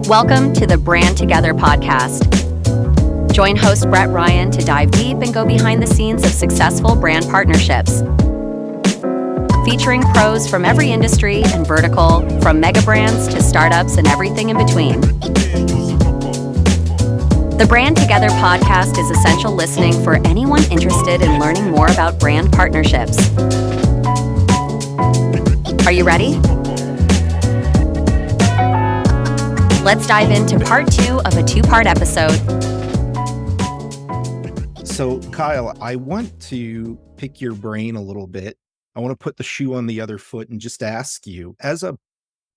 Welcome to the Brand Together podcast. Join host Brett Ryan to dive deep and go behind the scenes of successful brand partnerships. Featuring pros from every industry and vertical, from mega brands to startups and everything in between. The Brand Together podcast is essential listening for anyone interested in learning more about brand partnerships. Are you ready? Let's dive into part 2 of a 2-part episode. So, Kyle, I want to pick your brain a little bit. I want to put the shoe on the other foot and just ask you, as a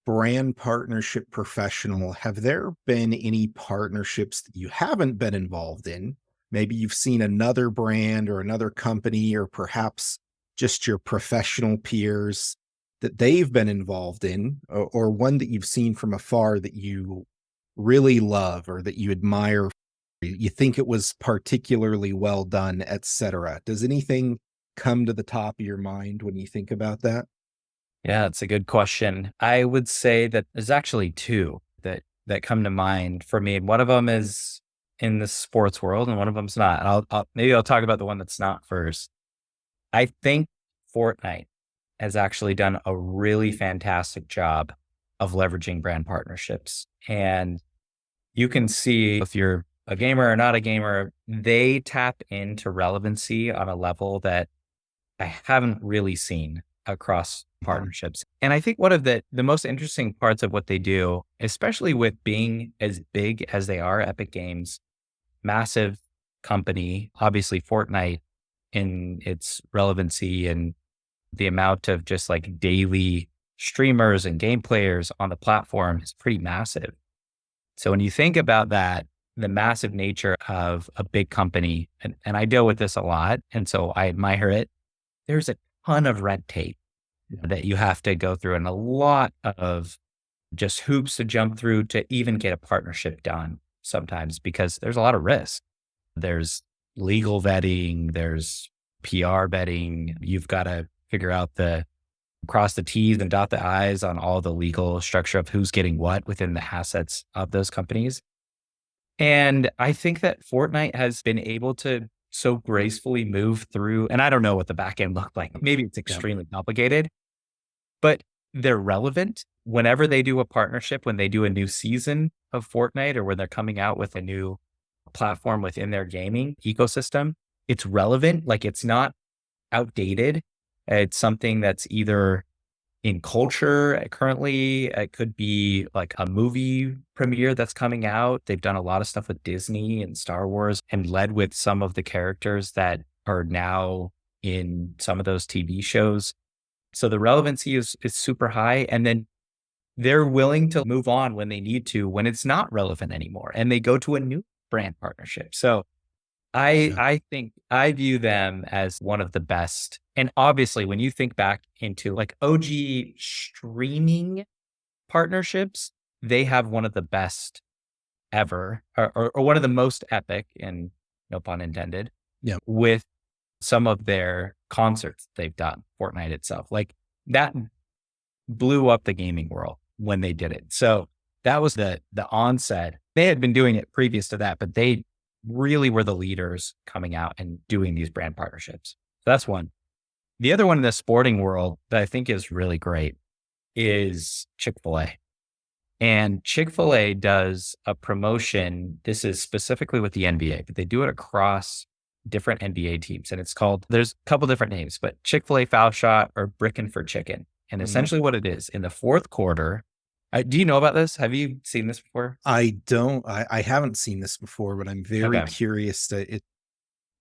brand partnership professional, have there been any partnerships that you haven't been involved in? Maybe you've seen another brand or another company, or perhaps just your professional peers that they've been involved in, or one that you've seen from afar that you really love or that you admire, you think it was particularly well done, etc. Does anything come to the top of your mind when you think about that? Yeah, it's a good question. I would say that there's actually two that come to mind for me. One of them is in the sports world, and one of them's not. Maybe I'll talk about the one that's not first. I think Fortnite has actually done a really fantastic job of leveraging brand partnerships. And you can see if you're a gamer or not a gamer, they tap into relevancy on a level that I haven't really seen across partnerships. And I think one of the most interesting parts of what they do, especially with being as big as they are, Epic Games, massive company, obviously Fortnite in its relevancy and the amount of just like daily streamers and game players on the platform is pretty massive. So when you think about that, the massive nature of a big company, and I deal with this a lot, and so I admire it, there's a ton of red tape that you have to go through and a lot of just hoops to jump through to even get a partnership done sometimes, because there's a lot of risk. There's legal vetting, there's PR vetting. You've got to figure out cross the T's and dot the I's on all the legal structure of who's getting what within the assets of those companies. And I think that Fortnite has been able to so gracefully move through, and I don't know what the back end looked like. Maybe it's extremely complicated, but they're relevant whenever they do a partnership, when they do a new season of Fortnite, or when they're coming out with a new platform within their gaming ecosystem. It's relevant, like it's not outdated. It's something that's either in culture currently. It could be like a movie premiere that's coming out. They've done a lot of stuff with Disney and Star Wars and led with some of the characters that are now in some of those TV shows. So the relevancy is super high. And then they're willing to move on when they need to, when it's not relevant anymore, and they go to a new brand partnership. So I think I view them as one of the best. And obviously, when you think back into like OG streaming partnerships, they have one of the best ever, or one of the most epic, and no pun intended, with some of their concerts they've done, Fortnite itself. Like that blew up the gaming world when they did it. So that was the onset. They had been doing it previous to that, but they really were the leaders coming out and doing these brand partnerships. So that's one. The other one in the sporting world that I think is really great is Chick-fil-A. And Chick-fil-A does a promotion. This is specifically with the NBA, but they do it across different NBA teams. And it's called, there's a couple different names, but Chick-fil-A Foul Shot or Brickin' for Chicken. And essentially what it is, in the fourth quarter, do you know about this? Have you seen this before? I don't. I haven't seen this before, but I'm very curious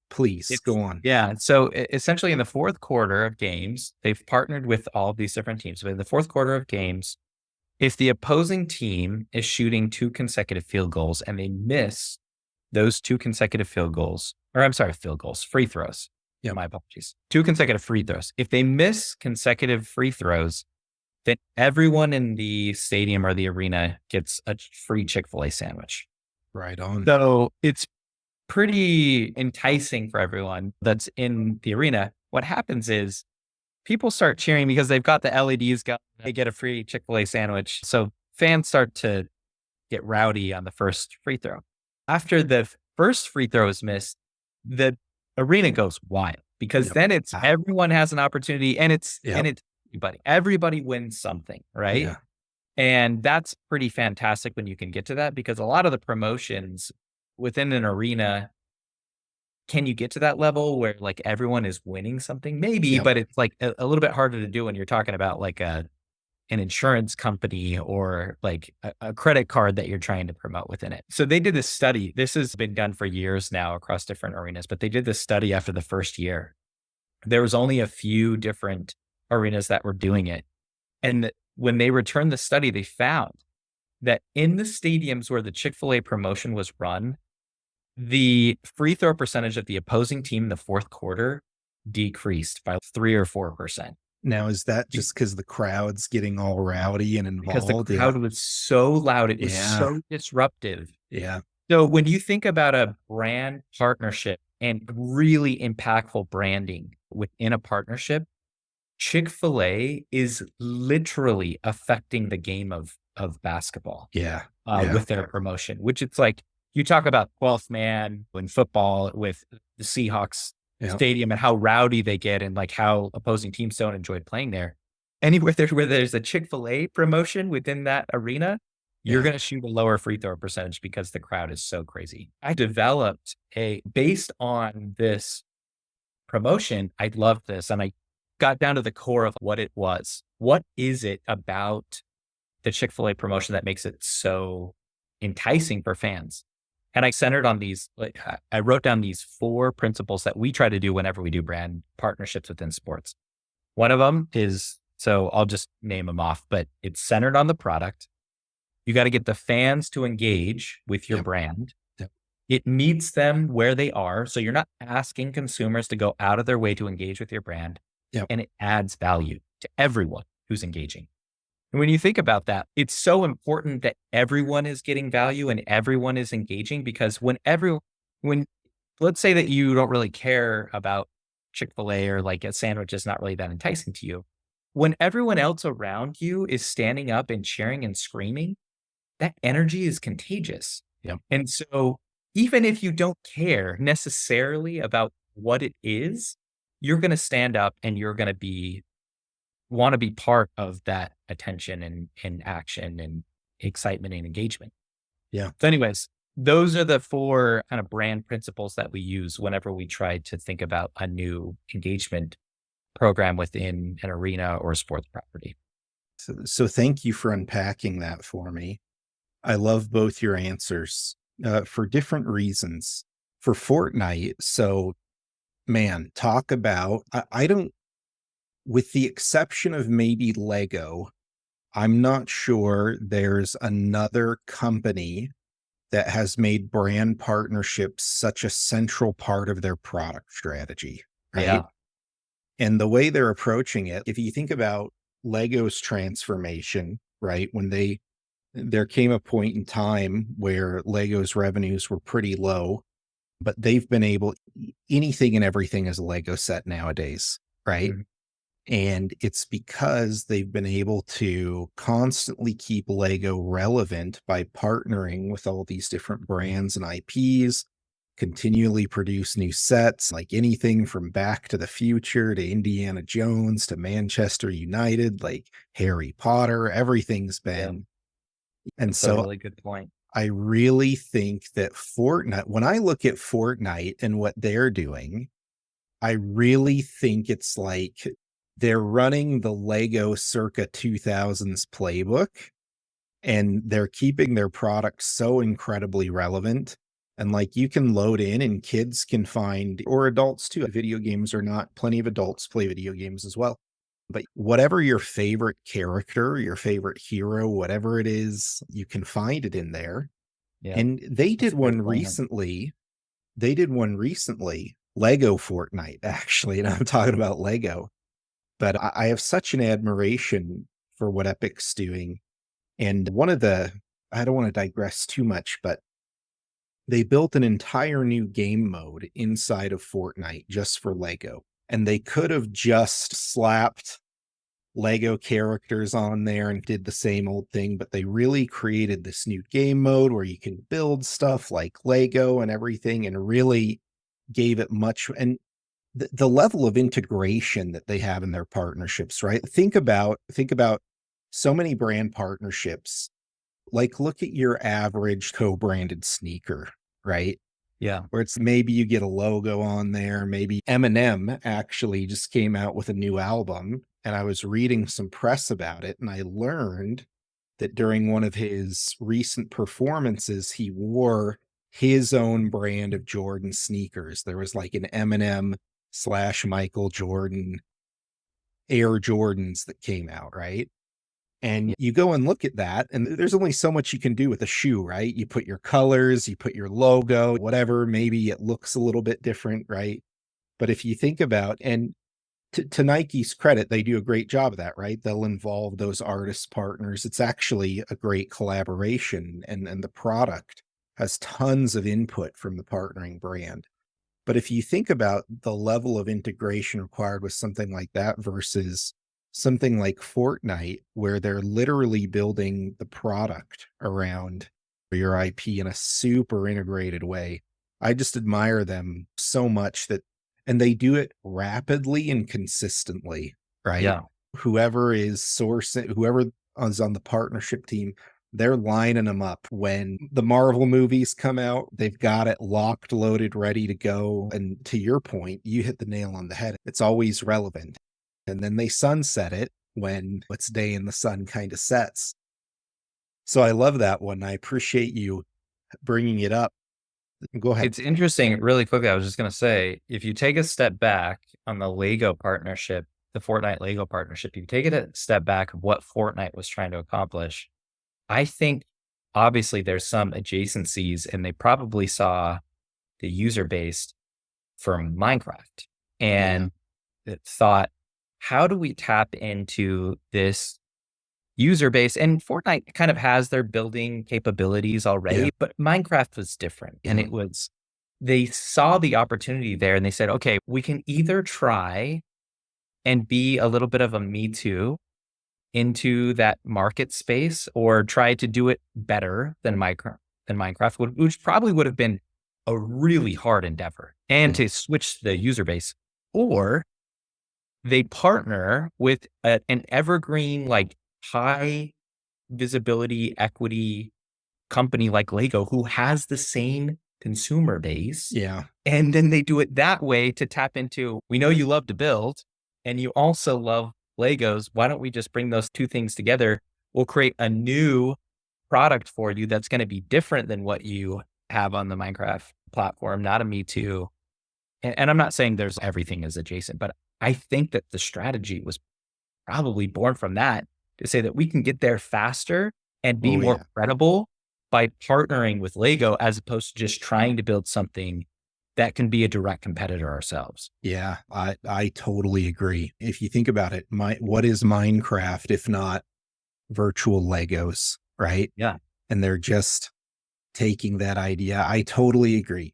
Please go on. Yeah. So essentially in the fourth quarter of games, they've partnered with all of these different teams. But in the fourth quarter of games, if the opposing team is shooting 2 consecutive field goals and they miss those 2 consecutive field goals, free throws. Yeah, my apologies. 2 consecutive free throws. If they miss consecutive free throws, then everyone in the stadium or the arena gets a free Chick-fil-A sandwich. Right on. So it's pretty enticing for everyone that's in the arena. What happens is people start cheering because they've got the LEDs going. They get a free Chick-fil-A sandwich. So fans start to get rowdy on the first free throw. After the first free throw is missed, the arena goes wild because Yep. then it's everyone has an opportunity and it's Yep. everybody wins something, right? Yeah. And that's pretty fantastic when you can get to that, because a lot of the promotions within an arena, can you get to that level where like everyone is winning something? Maybe, Yep. but it's like a little bit harder to do when you're talking about like an insurance company or like a credit card that you're trying to promote within it. So they did this study. This has been done for years now across different arenas, but they did this study after the first year. There was only a few different arenas that were doing it. And when they returned the study, they found that in the stadiums where the Chick-fil-A promotion was run, the free throw percentage of the opposing team in the fourth quarter decreased by 3 or 4%. Now, is that just because the crowd's getting all rowdy and Because the involved? crowd was so loud, it was Yeah. so disruptive. Yeah. So when you think about a brand partnership and really impactful branding within a partnership, Chick-fil-A is literally affecting the game of basketball Yeah. with their promotion, which it's like, you talk about 12th man in football with the Seahawks Yeah. stadium and how rowdy they get and like how opposing teams don't enjoy playing there. Anywhere where there's a Chick-fil-A promotion within that arena, you're Yeah. going to shoot a lower free throw percentage because the crowd is so crazy. I developed based on this promotion, I loved this and I got down to the core of what it was. What is it about the Chick-fil-A promotion that makes it so enticing for fans? And I centered on these, like, I wrote down these 4 principles that we try to do whenever we do brand partnerships within sports. One of them is, so I'll just name them off, but it's centered on the product. You got to get the fans to engage with your Yep. brand. Yep. It meets them where they are. So you're not asking consumers to go out of their way to engage with your brand. Yep. And it adds value to everyone who's engaging. And when you think about that, it's so important that everyone is getting value and everyone is engaging, because when let's say that you don't really care about Chick-fil-A or like a sandwich is not really that enticing to you. When everyone else around you is standing up and cheering and screaming, that energy is contagious. Yep. And so even if you don't care necessarily about what it is, you're going to stand up and you're going to want to be part of that attention and action and excitement and engagement. Yeah. So anyways, those are the 4 kind of brand principles that we use whenever we try to think about a new engagement program within an arena or a sports property. So thank you for unpacking that for me. I love both your answers for different reasons. For Fortnite, so man, talk about, I don't, with the exception of maybe Lego, I'm not sure there's another company that has made brand partnerships such a central part of their product strategy, right? Yeah. And the way they're approaching it, if you think about Lego's transformation, right? When there came a point in time where Lego's revenues were pretty low, but they've been able, anything and everything is a Lego set nowadays, right? Mhm. And it's because they've been able to constantly keep Lego relevant by partnering with all these different brands and IPs, continually produce new sets, like anything from Back to the Future to Indiana Jones to Manchester United, like Harry Potter, everything's been. And That's a so really good point. I really think that Fortnite, when I look at Fortnite and what they're doing, I really think it's like they're running the Lego circa 2000s playbook, and they're keeping their product so incredibly relevant. And like you can load in and kids can find, or adults too, video games or not, plenty of adults play video games as well. But whatever your favorite character, your favorite hero, whatever it is, you can find it in there. Yeah. And they That's did a one good point. recently. They did one recently, Lego Fortnite, actually. And I'm talking about Lego. But I have such an admiration for what Epic's doing. And I don't want to digress too much, but they built an entire new game mode inside of Fortnite just for Lego. And they could have just slapped Lego characters on there and did the same old thing, but they really created this new game mode where you can build stuff like Lego and everything, and really gave it much. And the level of integration that they have in their partnerships, right? Think about so many brand partnerships. Like, look at your average co-branded sneaker, right? Yeah. Where it's maybe you get a logo on there. Maybe Eminem actually just came out with a new album, and I was reading some press about it, and I learned that during one of his recent performances, he wore his own brand of Jordan sneakers. There was like an Eminem / Michael Jordan Air Jordans that came out, right? And you go and look at that, and there's only so much you can do with a shoe, right? You put your colors, you put your logo, whatever, maybe it looks a little bit different, right? But if you think about, and to Nike's credit, they do a great job of that, right? They'll involve those artist partners. It's actually a great collaboration, and the product has tons of input from the partnering brand. But if you think about the level of integration required with something like that versus something like Fortnite, where they're literally building the product around your IP in a super integrated way, I just admire them so much that, and they do it rapidly and consistently, right? Yeah. Whoever is sourcing, whoever is on the partnership team, they're lining them up. When the Marvel movies come out, they've got it locked, loaded, ready to go. And to your point, you hit the nail on the head. It's always relevant. And then they sunset it when it's day and the sun kind of sets. So I love that one. I appreciate you bringing it up. Go ahead. It's interesting, really quickly, I was just going to say, if you take a step back on the Lego partnership, the Fortnite Lego partnership, you take it a step back of what Fortnite was trying to accomplish. I think obviously there's some adjacencies, and they probably saw the user base from Minecraft and it thought, how do we tap into this user base? And Fortnite kind of has their building capabilities already, but Minecraft was different. And it was, they saw the opportunity there and they said, okay, we can either try and be a little bit of a Me Too into that market space, or try to do it better than Minecraft would, which probably would have been a really hard endeavor, and to switch the user base. Or they partner with an evergreen, like high visibility equity company like Lego, who has the same consumer base. Yeah. And then they do it that way to tap into, we know you love to build and you also love Legos. Why don't we just bring those two things together? We'll create a new product for you that's going to be different than what you have on the Minecraft platform, not a Me Too. And I'm not saying there's everything is adjacent, but I think that the strategy was probably born from that, to say that we can get there faster and be more credible by partnering with Lego, as opposed to just trying to build something that can be a direct competitor ourselves. Yeah, I totally agree. If you think about it, what is Minecraft if not virtual Legos, right? Yeah. And they're just taking that idea. I totally agree.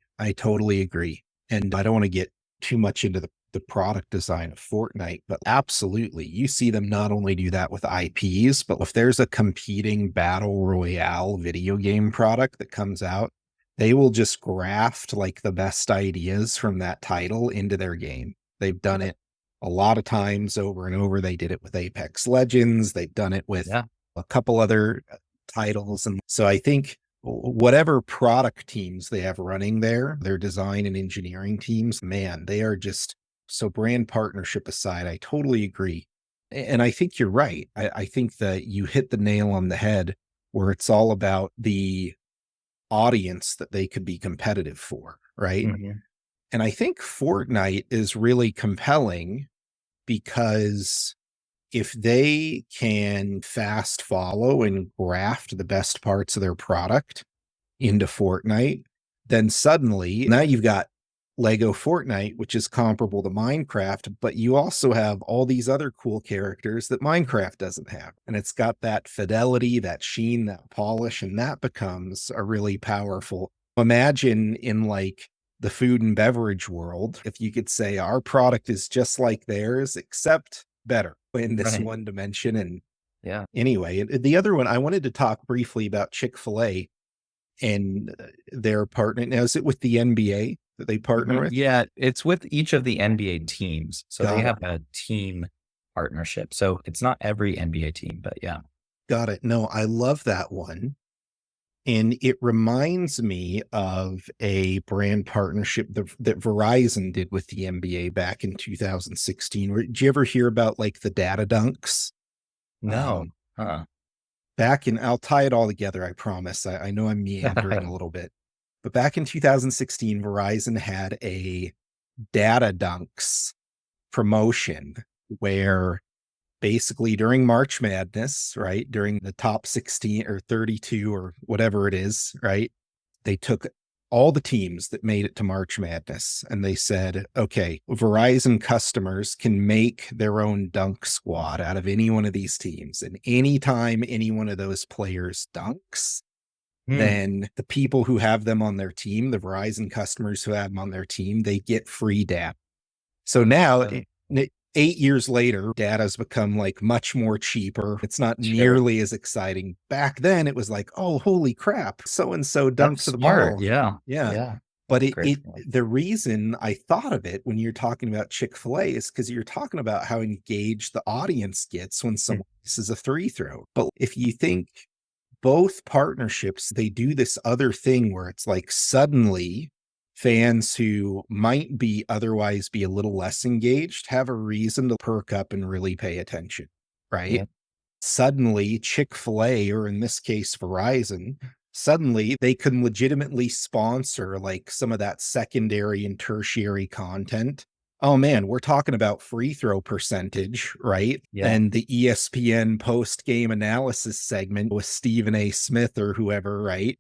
And I don't want to get too much into the product design of Fortnite, but absolutely, you see them not only do that with IPs, but if there's a competing battle royale video game product that comes out, they will just graft like the best ideas from that title into their game. They've done it a lot of times over and over. They did it with Apex Legends. They've done it with a couple other titles. And so I think whatever product teams they have running there, their design and engineering teams, man, they are just, so brand partnership aside, I totally agree. And I think you're right. I think that you hit the nail on the head, where it's all about the audience that they could be competitive for, right? And I think Fortnite is really compelling because if they can fast follow and graft the best parts of their product into Fortnite, then suddenly now you've got Lego Fortnite, which is comparable to Minecraft, but you also have all these other cool characters that Minecraft doesn't have. And it's got that fidelity, that sheen, that polish, and that becomes a really powerful. Imagine in like the food and beverage world, if you could say our product is just like theirs, except better in this Right. one dimension. And Yeah. anyway, the other one, I wanted to talk briefly about Chick-fil-A and their partner. Now, is it with the NBA that they partner with? Yeah, it's with each of the NBA teams. So they Got it. have a team partnership. So it's not every NBA team, but yeah. Got it. No, I love that one. And it reminds me of a brand partnership that Verizon did with the NBA back in 2016. Did you ever hear about like the data dunks? No. Um, Huh. I'll tie it all together, I promise. I know I'm meandering a little bit, but back in 2016, Verizon had a data dunks promotion where basically during March Madness, right? During the top 16 or 32 or whatever it is, right? They took all the teams that made it to March Madness and they said, okay, Verizon customers can make their own dunk squad out of any one of these teams. And anytime any one of those players dunks, Hmm. then the people who have them on their team, the Verizon customers who have them on their team, they get free data. So now, Uh, 8 years later, data's become like much more cheaper. It's not Sure. nearly as exciting. Back then, it was like, oh, holy crap, so and so That's dunks the smart. ball. Yeah. Yeah. Yeah. But That's great. the reason I thought of it when you're talking about Chick-fil-A is because you're talking about how engaged the audience gets when Hmm. someone misses a free throw. But if you think both partnerships, they do this other thing where it's like suddenly fans who might be otherwise be a little less engaged have a reason to perk up and really pay attention, right? Yeah. Suddenly Chick-fil-A, or in this case Verizon, suddenly they can legitimately sponsor like some of that secondary and tertiary content. Oh man, we're talking about free throw percentage, right? Yeah. And the ESPN post game analysis segment with Stephen A. Smith or whoever, right?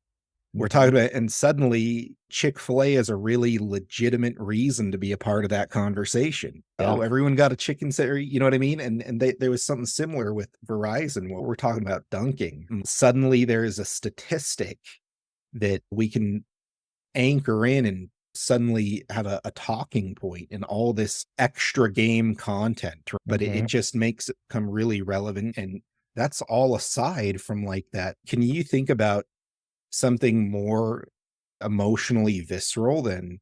We're Mhm. talking about, and suddenly Chick-fil-A has a really legitimate reason to be a part of that conversation. Yeah. Oh, everyone got a chicken sandwich, you know what I mean? And there was something similar with Verizon where we're talking about dunking. And suddenly there is a statistic that we can anchor in and suddenly have a talking point in all this extra game content, but it Mhm. just makes it come really relevant. And that's all aside from like that. Can you think about something more emotionally visceral than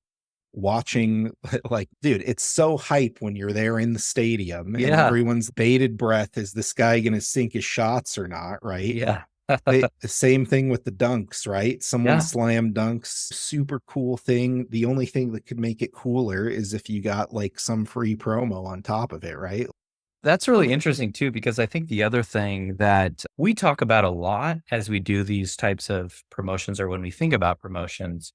watching like, dude, it's so hype when you're there in the stadium and Yeah. everyone's bated breath. Is this guy going to sink his shots or not? Right. Yeah. The same thing with the dunks, right? Someone Yeah. slam dunks, super cool thing. The only thing that could make it cooler is if you got like some free promo on top of it, right? That's really interesting too, because I think the other thing that we talk about a lot as we do these types of promotions or when we think about promotions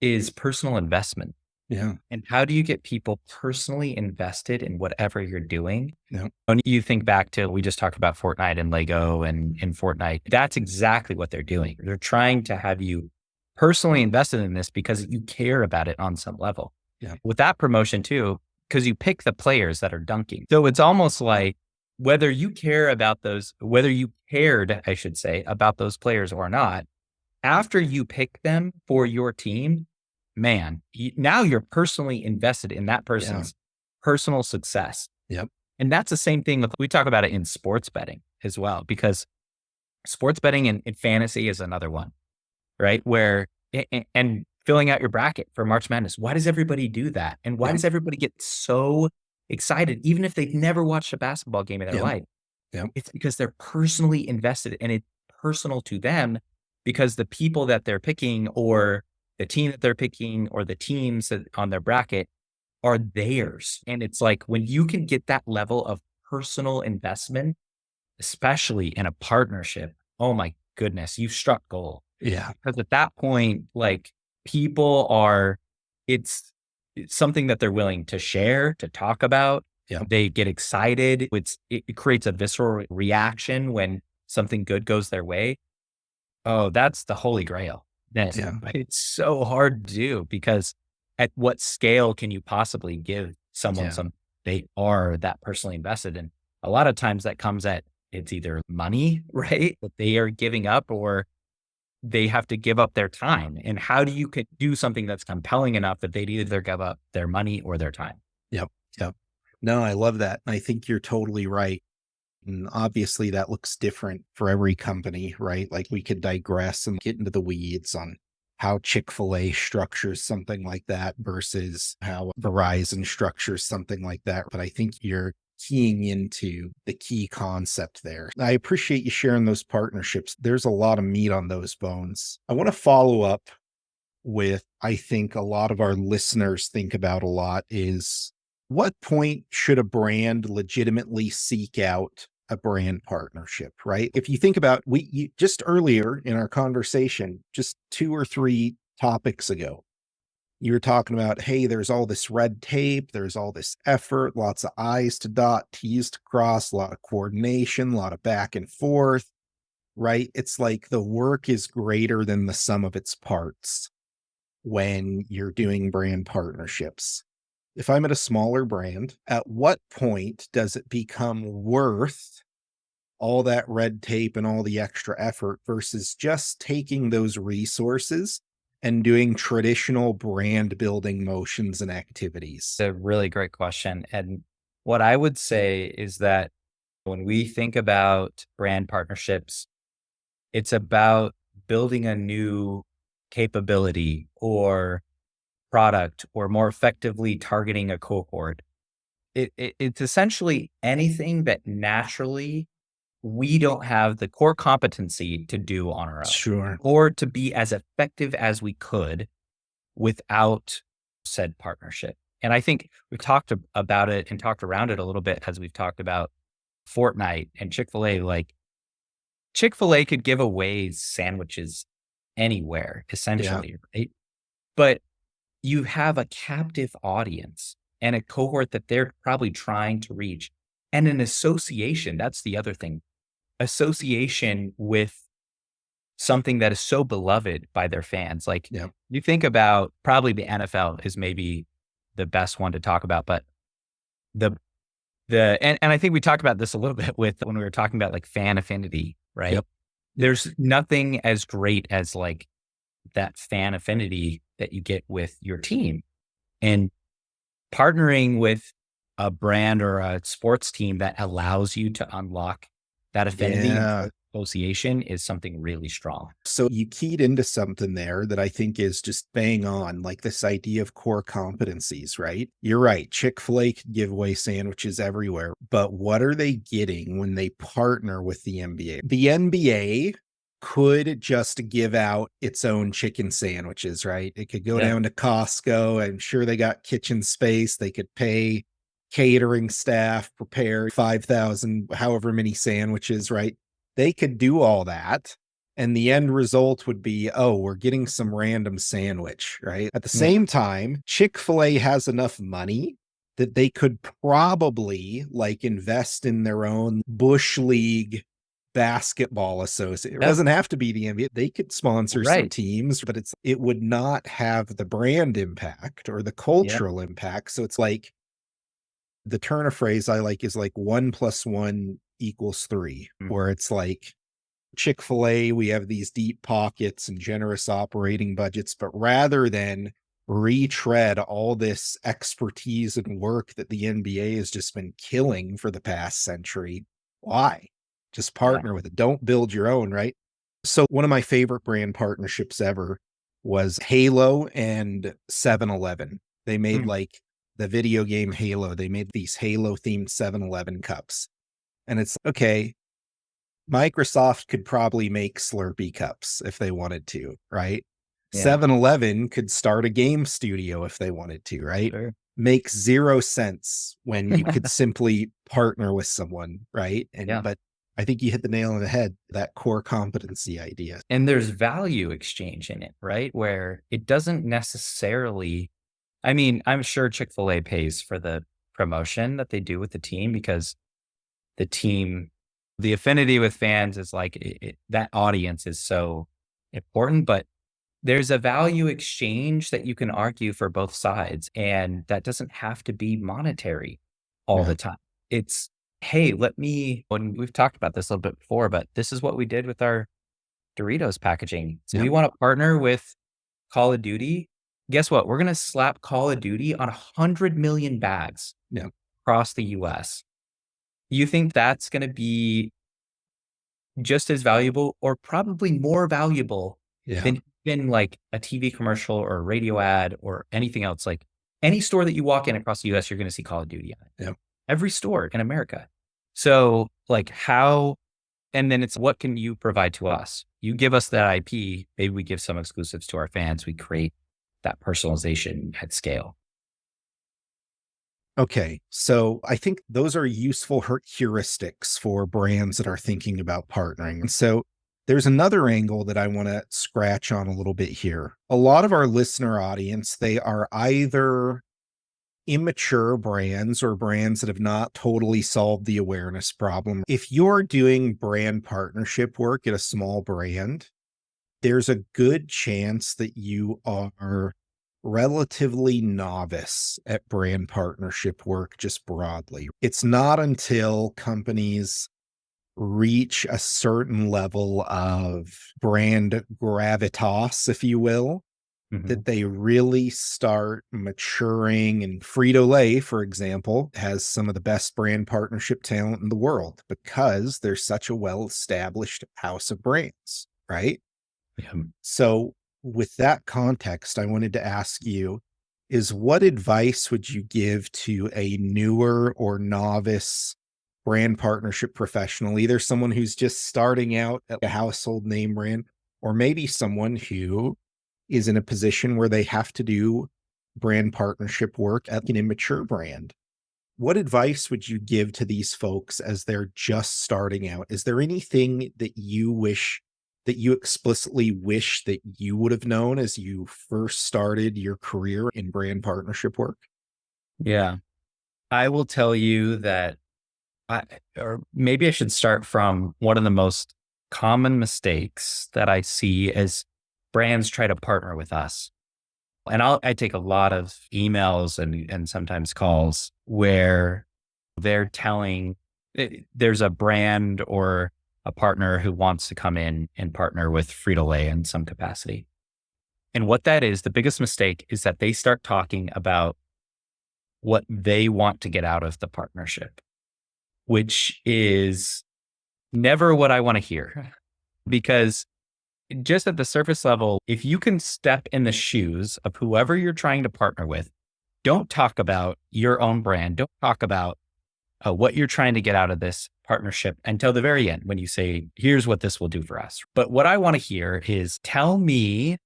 is personal investment. Yeah. And how do you get people personally invested in whatever you're doing? Yeah. When you think back to, we just talked about Fortnite and Lego and in Fortnite, that's exactly what they're doing. They're trying to have you personally invested in this because you care about it on some level. Yeah. With that promotion too, because you pick the players that are dunking. So it's almost like whether you care about those, whether you cared, I should say, about those players or not, after you pick them for your team, man, now you're personally invested in that Yeah. person's personal success. Yep. And that's the same thing with, we talk about it in sports betting as well, because sports betting and fantasy is another one, right? Where, and filling out your bracket for March Madness. Why does everybody do that? And why Yep. does everybody get so excited, even if they've never watched a basketball game in their Yep. life? Yep. It's because they're personally invested and it's personal to them because the people that they're picking or the team that they're picking or the teams on their bracket are theirs. And it's like when you can get that level of personal investment, especially in a partnership, oh my goodness, you've struck gold. Yeah. Because at that point, like people are, it's something that they're willing to share, to talk about. Yeah. They get excited. It creates a visceral reaction when something good goes their way. Oh, that's the holy grail. Yeah. It's so hard to do because at what scale can you possibly give someone Yeah. they are that personally invested in? A lot of times that comes at, it's either money, right? That they are giving up or they have to give up their time. And how do you do something that's compelling enough that they'd either give up their money or their time? Yep. Yep. No, I love that. I think you're totally right. And obviously, that looks different for every company, right? Like we could digress and get into the weeds on how Chick-fil-A structures something like that versus how Verizon structures something like that. But I think you're keying into the key concept there. I appreciate you sharing those partnerships. There's a lot of meat on those bones. I want to follow up with, I think a lot of our listeners think about a lot is, what point should a brand legitimately seek out a brand partnership, right? If you think about, just earlier in our conversation, just 2 or 3 topics ago, you were talking about, hey, there's all this red tape, there's all this effort, lots of I's to dot, T's to cross, a lot of coordination, a lot of back and forth, right? It's like the work is greater than the sum of its parts when you're doing brand partnerships. If I'm at a smaller brand, at what point does it become worth all that red tape and all the extra effort versus just taking those resources and doing traditional brand building motions and activities? It's a really great question. And what I would say is that when we think about brand partnerships, it's about building a new capability or product or more effectively targeting a cohort. It's essentially anything that naturally we don't have the core competency to do on our own Sure. or to be as effective as we could without said partnership. And I think we've talked about it and talked around it a little bit as we've talked about Fortnite and Chick-fil-A. Like Chick-fil-A could give away sandwiches anywhere, Yeah. essentially, right? But you have a captive audience and a cohort that they're probably trying to reach, and an association. That's the other thing. Association with something that is so beloved by their fans. Like Yeah. you think about, probably the NFL is maybe the best one to talk about, but the and I think we talked about this a little bit with when we were talking about like fan affinity, right? Yep. There's nothing as great as like that fan affinity that you get with your team. And partnering with a brand or a sports team that allows you to unlock that affinity Yeah. and association is something really strong. So you keyed into something there that I think is just bang on, like this idea of core competencies, right? You're right. Chick-fil-A could give away sandwiches everywhere, but what are they getting when they partner with the NBA? The NBA could just give out its own chicken sandwiches, right? It could go Yeah. down to Costco. I'm sure they got kitchen space. They could pay catering staff, prepare 5,000, however many sandwiches, right? They could do all that. And the end result would be, oh, we're getting some random sandwich, right? At the Yeah. same time, Chick-fil-A has enough money that they could probably like invest in their own Bush League basketball associate. It Yeah. doesn't have to be the NBA. They could sponsor some Right. teams, but it would not have the brand impact or the Yeah. cultural impact. So it's like, the turn of phrase I like is like 1+1 = 3, Mm. where it's like Chick-fil-A, we have these deep pockets and generous operating budgets, but rather than retread all this expertise and work that the NBA has just been killing for the past century, why? Just Yeah. partner with it. Don't build your own, right? So one of my favorite brand partnerships ever was Halo and 7-Eleven. They made Mm. like the video game Halo. They made these Halo themed 7-Eleven cups. And it's okay. Microsoft could probably make Slurpee cups if they wanted to, right? Yeah. 7-Eleven could start a game studio if they wanted to, right? Sure. Makes zero sense when you could simply partner with someone, right? Yeah. But I think you hit the nail on the head, that core competency idea. And there's value exchange in it, right? Where it doesn't necessarily, I mean, I'm sure Chick-fil-A pays for the promotion that they do with the team because the team, the affinity with fans is like that audience is so important, but there's a value exchange that you can argue for both sides. And that doesn't have to be monetary all Yeah. the time. It's, hey, when we've talked about this a little bit before, but this is what we did with our Doritos packaging. So Yeah. we want to partner with Call of Duty. Guess what? We're going to slap Call of Duty on 100 million bags. Yeah. across the US, you think that's going to be just as valuable or probably more valuable Yeah. than like a TV commercial or a radio ad or anything else? Like any store that you walk in across the US, you're going to see Call of Duty on it. Yeah. Every store in America. So like and then it's what can you provide to us? You give us that IP, maybe we give some exclusives to our fans. We create that personalization at scale. Okay, so I think those are useful heuristics for brands that are thinking about partnering. And so there's another angle that I want to scratch on a little bit here. A lot of our listener audience, they are either immature brands or brands that have not totally solved the awareness problem. If you're doing brand partnership work at a small brand, there's a good chance that you are relatively novice at brand partnership work just broadly. It's not until companies reach a certain level of brand gravitas, if you will, that they really start maturing. And FRITO LAY, for example, has some of the best brand partnership talent in the world because they're such a well-established house of brands, right? Yeah. So with that context, I wanted to ask you is what advice would you give to a newer or novice brand partnership professional, either someone who's just starting out at a household name brand, or maybe someone who is in a position where they have to do brand partnership work at an immature brand? What advice would you give to these folks as they're just starting out? Is there anything that you explicitly wish that you would have known as you first started your career in brand partnership work? Yeah. I will tell you that or maybe I should start from one of the most common mistakes that I see as brands try to partner with us. And I take a lot of emails and sometimes calls where they're telling there's a brand or a partner who wants to come in and partner with FRITO LAY in some capacity. And what that is, the biggest mistake is that they start talking about what they want to get out of the partnership, which is never what I want to hear. Because just at the surface level, if you can step in the shoes of whoever you're trying to partner with, don't talk about your own brand. Don't talk about what you're trying to get out of this partnership until the very end when you say, here's what this will do for us. But what I want to hear is tell me,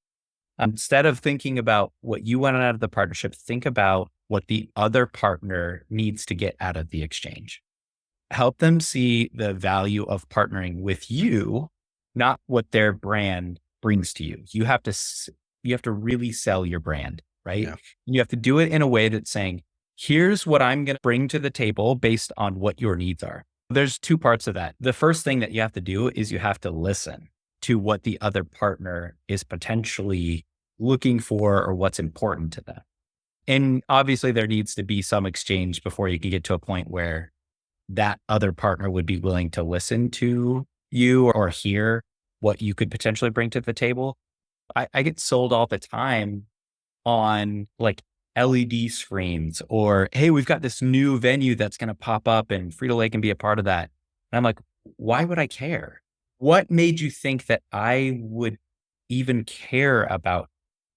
instead of thinking about what you want out of the partnership, think about what the other partner needs to get out of the exchange. Help them see the value of partnering with you, not what their brand brings to you. You have to really sell your brand, right? Yeah. You have to do it in a way that's saying, here's what I'm going to bring to the table based on what your needs are. There's two parts of that. The first thing that you have to do is you have to listen to what the other partner is potentially looking for or what's important to them. And obviously there needs to be some exchange before you can get to a point where that other partner would be willing to listen to you or hear what you could potentially bring to the table. I get sold all the time on like LED screens or, hey, we've got this new venue that's going to pop up and FRITO LAY can be a part of that. And I'm like, why would I care? What made you think that I would even care about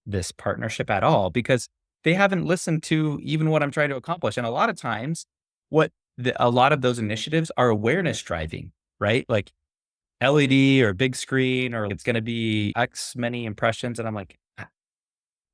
this partnership at all? Because they haven't listened to even what I'm trying to accomplish. And a lot of times a lot of those initiatives are awareness driving, right? Like LED or big screen, or it's going to be X many impressions. And I'm like,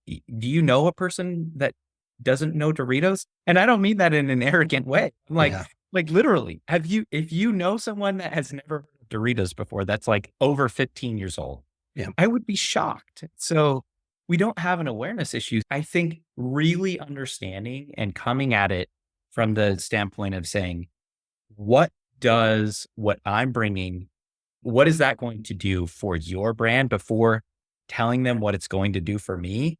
do you know a person that doesn't know Doritos? And I don't mean that in an arrogant way. I'm like, Yeah. like literally, if you know someone that has never heard of Doritos before, that's like over 15 years old, Yeah. I would be shocked. So we don't have an awareness issue. I think really understanding and coming at it from the standpoint of saying, what I'm bringing, what is that going to do for your brand before telling them what it's going to do for me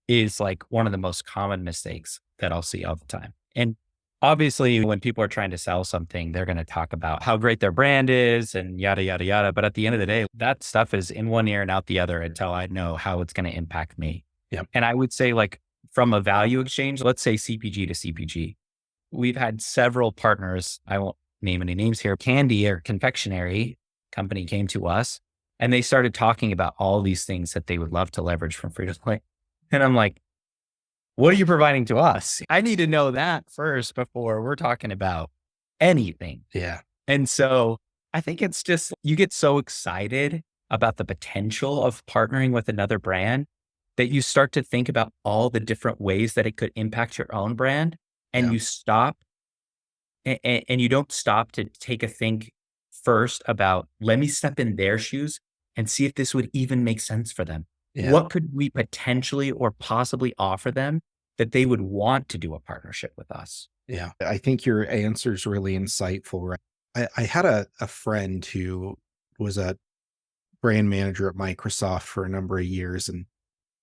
is like one of the most common mistakes that I'll see all the time. And obviously when people are trying to sell something, they're going to talk about how great their brand is and yada, yada, yada. But at the end of the day, that stuff is in one ear and out the other until I know how it's going to impact me. Yeah. And I would say like from a value exchange, let's say CPG to CPG, we've had several partners. I won't name any names here. Candy or confectionery company came to us and they started talking about all these things that they would love to leverage from FRITO LAY. And I'm like, what are you providing to us? I need to know that first before we're talking about anything. Yeah. And so I think it's just, you get so excited about the potential of partnering with another brand that you start to think about all the different ways that it could impact your own brand. And Yeah. you stop and you don't stop to take a think first about, let me step in their shoes and see if this would even make sense for them. Yeah. What could we potentially or possibly offer them that they would want to do a partnership with us? Yeah. I think your answer is really insightful. Right. I had a friend who was a brand manager at Microsoft for a number of years. And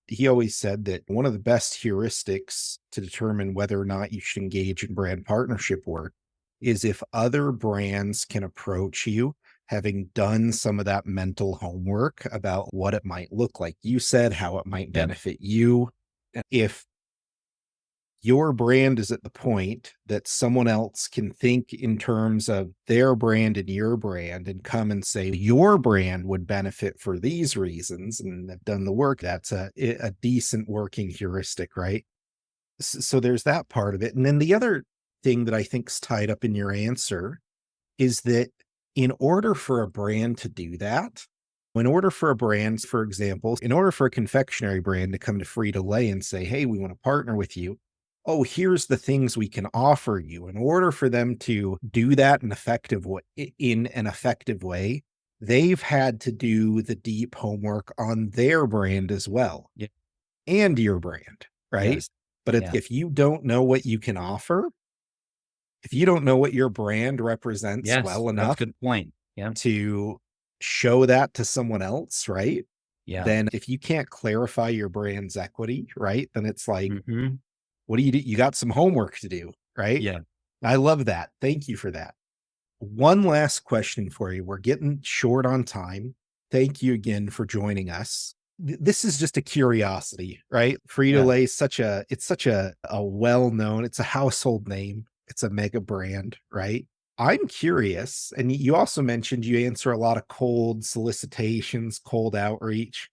he always said that one of the best heuristics to determine whether or not you should engage in brand partnership work is if other brands can approach you having done some of that mental homework about what it might look like. You said how it might benefit you. If your brand is at the point that someone else can think in terms of their brand and your brand and come and say, your brand would benefit for these reasons, and they've done the work, that's a decent working heuristic, right? So there's that part of it. And then the other thing that I think is tied up in your answer is that in order for a brand to do that, in order for a brand, for example, in order for a confectionery brand to come to FRITO LAY and say, hey, we want to partner with you, oh, here's the things we can offer you. In order for them to do that in an effective way, they've had to do the deep homework on their brand as well. Yeah. And your brand, right? Yes. But if you don't know what you can offer, if you don't know what your brand represents well enough, that's a good point. Yeah. To show that to someone else, right? Yeah. Then if you can't clarify your brand's equity, right? Then it's like, what do? You got some homework to do, right? Yeah. I love that. Thank you for that. One last question for you. We're getting short on time. Thank you again for joining us. This is just a curiosity, right? FRITO LAY is such a well-known, it's a household name. It's a mega brand, right? I'm curious, and you also mentioned you answer a lot of cold solicitations, cold outreach.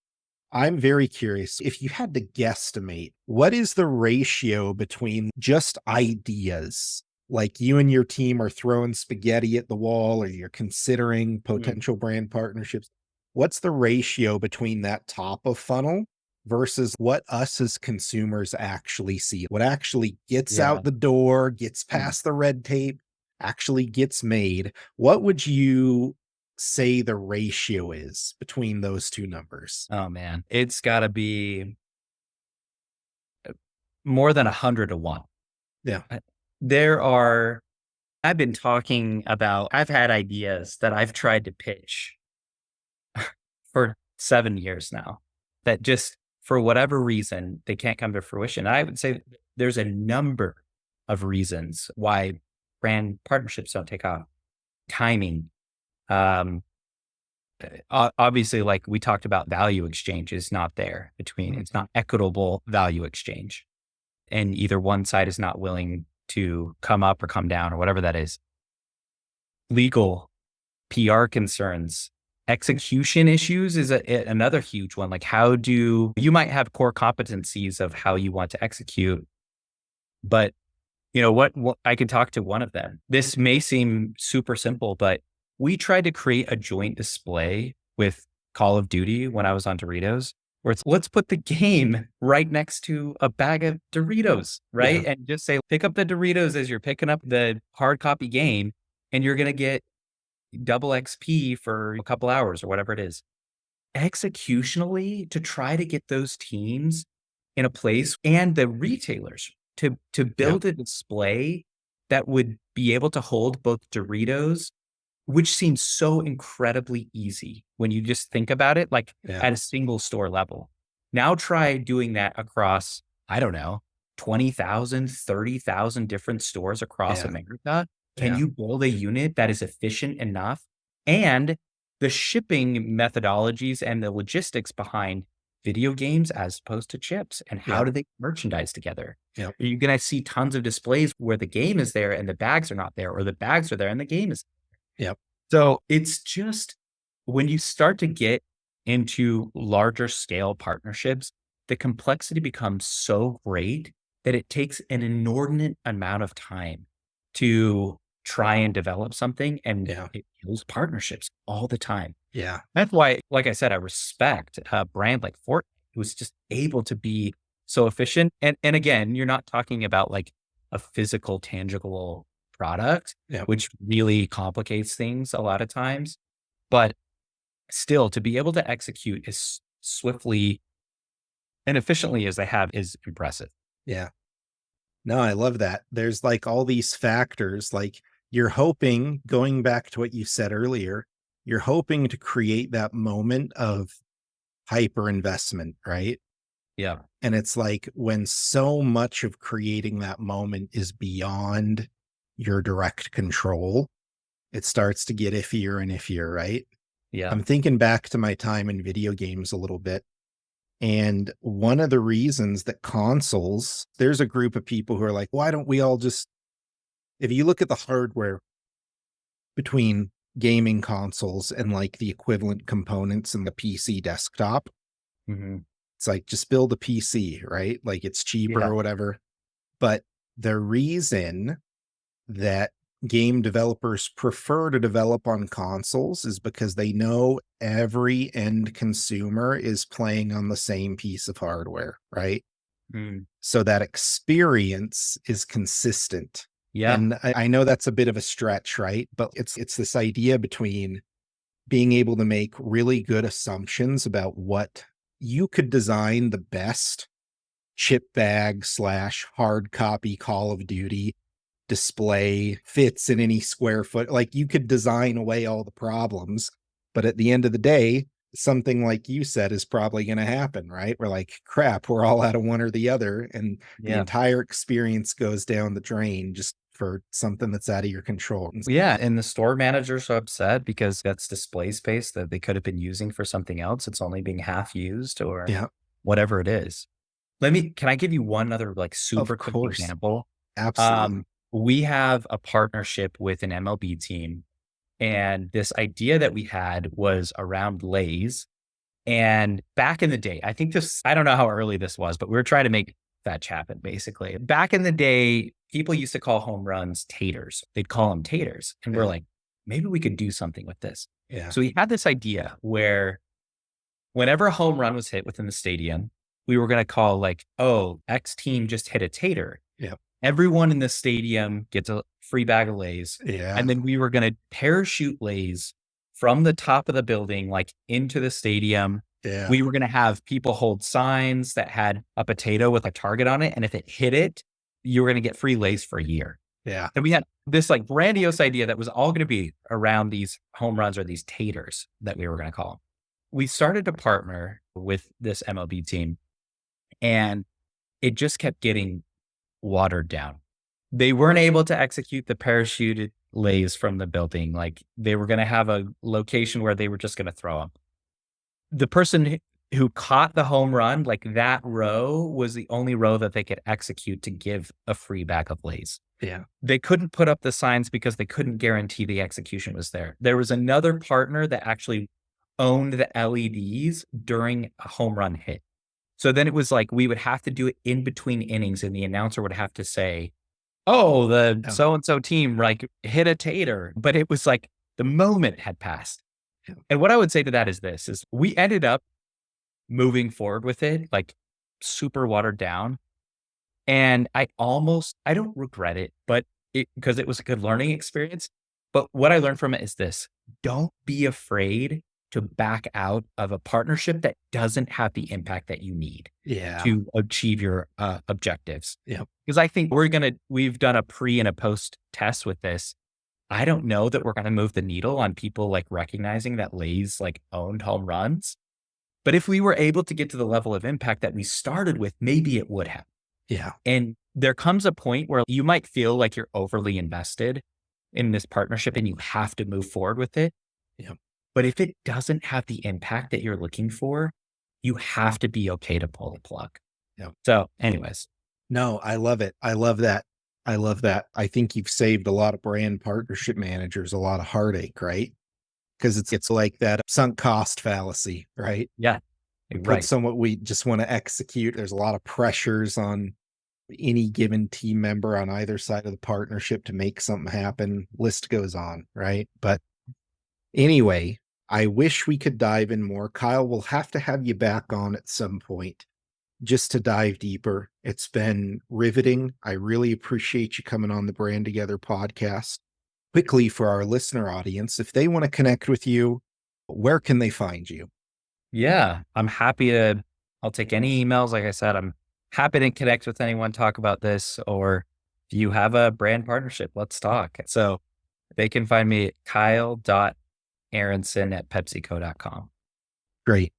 I'm very curious, if you had to guesstimate, what is the ratio between just ideas, like you and your team are throwing spaghetti at the wall or you're considering potential brand partnerships? What's the ratio between that top of funnel versus what us as consumers actually see? What actually gets out the door, gets past the red tape, actually gets made? What would you say the ratio is between those two numbers? Oh man, it's got to be more than 100 to 1. Yeah. I've been talking about, I've had ideas that I've tried to pitch for 7 years now that just for whatever reason, they can't come to fruition. I would say there's a number of reasons why brand partnerships don't take off. Timing. Obviously, like we talked about, value exchange is not there it's not equitable value exchange. And either one side is not willing to come up or come down or whatever that is. Legal, PR concerns, execution issues is another huge one. Like you might have core competencies of how you want to execute, but you know what I can talk to one of them. This may seem super simple, but we tried to create a joint display with Call of Duty when I was on Doritos, where it's, let's put the game right next to a bag of Doritos, right? And just say, pick up the Doritos as you're picking up the hard copy game, and you're going to get double XP for a couple hours or whatever it is. Executionally, to try to get those teams in a place and the retailers to build a display that would be able to hold both Doritos, which seems so incredibly easy when you just think about it, like at a single store level. Now try doing that across, I don't know, 20,000, 30,000 different stores across America. Can you build a unit that is efficient enough? And the shipping methodologies and the logistics behind video games as opposed to chips, and how Yeah. do they merchandise together? Yep. Are you going to see tons of displays where the game is there and the bags are not there, or the bags are there and the game is? Yep. So it's just when you start to get into larger scale partnerships, the complexity becomes so great that it takes an inordinate amount of time to try and develop something, and Yeah. it kills partnerships all the time. Yeah. That's why, like I said, I respect a brand like Fortnite, who's just able to be so efficient. And again, you're not talking about like a physical, tangible product, Yep. which really complicates things a lot of times. But still, to be able to execute as swiftly and efficiently as they have is impressive. Yeah. No, I love that. There's like all these factors, like you're hoping, going back to what you said earlier, you're hoping to create that moment of hyper investment, right? Yeah. And it's like when so much of creating that moment is beyond your direct control, it starts to get iffier and iffier, right? Yeah. I'm thinking back to my time in video games a little bit. And one of the reasons that consoles, there's a group of people who are like, why don't we all just, if you look at the hardware between gaming consoles and like the equivalent components in the PC desktop, hmm it's like just build a PC, right? Like it's cheaper Yeah. or whatever. But the reason that game developers prefer to develop on consoles is because they know every end consumer is playing on the same piece of hardware, right? Mm. So that experience is consistent. Yeah. And I know that's a bit of a stretch, right? But it's this idea between being able to make really good assumptions about what you could design the best chip bag / hard copy Call of Duty display fits in any square foot. Like you could design away all the problems, but at the end of the day, something like you said is probably going to happen, right? We're like, crap, we're all out of one or the other. And the Yeah. entire experience goes down the drain just for something that's out of your control. Yeah. And the store managers are upset because that's display space that they could have been using for something else. It's only being half used or Yeah, whatever it is. Can I give you one other like super quick course. example? absolutely. We have a partnership with an MLB team, and this idea that we had was around Lay's. And back in the day, I don't know how early this was, but we were trying to make fetch happen basically. Back in the day, people used to call home runs taters. They'd call them taters. And we're Yeah. like, maybe we could do something with this. Yeah. So we had this idea where whenever a home run was hit within the stadium, we were going to call like, oh, X team just hit a tater. Yeah. Everyone in the stadium gets a free bag of Lay's. Yeah. And then we were going to parachute Lay's from the top of the building, like into the stadium. Yeah. We were going to have people hold signs that had a potato with a target on it. And if it hit it, you were going to get free Lay's for a year. Yeah. And we had this like grandiose idea that was all going to be around these home runs or these taters that we were going to call them. We started to partner with this MLB team, and it just kept getting watered down. They weren't able to execute the parachuted Lay's from the building. Like they were going to have a location where they were just going to throw them. The person who caught the home run, like that row was the only row that they could execute to give a free bag of Lay's. Yeah. They couldn't put up the signs because they couldn't guarantee the execution was there. There was another partner that actually owned the LEDs during a home run hit. So then it was like we would have to do it in between innings, and the announcer would have to say, oh, the so-and-so team like hit a tater. But it was like the moment had passed. Yeah. And what I would say to that is this, is we ended up moving forward with it, like super watered down. And I don't regret it, but because it was a good learning experience. But what I learned from it is this: don't be afraid to back out of a partnership that doesn't have the impact that you need Yeah. to achieve your objectives. Yeah. Because I think we've done a pre and a post test with this. I don't know that we're going to move the needle on people like recognizing that Lay's like owned home runs. But if we were able to get to the level of impact that we started with, maybe it would have. Yeah. And there comes a point where you might feel like you're overly invested in this partnership and you have to move forward with it. Yeah. But if it doesn't have the impact that you're looking for, you have to be okay to pull the plug. Yeah. So anyways. No, I love it. I love that. I love that. I think you've saved a lot of brand partnership managers a lot of heartache, right? Because it's like that sunk cost fallacy, right? Yeah. We put Right. some what we just want to execute. There's a lot of pressures on any given team member on either side of the partnership to make something happen. List goes on, right? But anyway, I wish we could dive in more. Kyle, we'll have to have you back on at some point just to dive deeper. It's been riveting. I really appreciate you coming on the Brand Together podcast. Quickly, for our listener audience, if they want to connect with you, where can they find you? Yeah, I'll take any emails. Like I said, I'm happy to connect with anyone, talk about this, or if you have a brand partnership, let's talk. So they can find me at kyle.ahrendsen@pepsico.com. Great.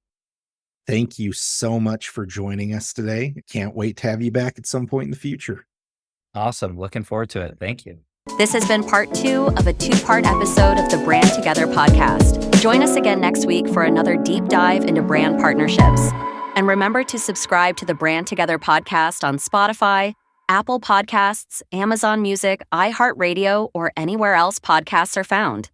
Thank you so much for joining us today. Can't wait to have you back at some point in the future. Awesome. Looking forward to it. Thank you. This has been part 2 of a 2-part episode of the Brand Together podcast. Join us again next week for another deep dive into brand partnerships. And remember to subscribe to the Brand Together podcast on Spotify, Apple Podcasts, Amazon Music, iHeartRadio, or anywhere else podcasts are found.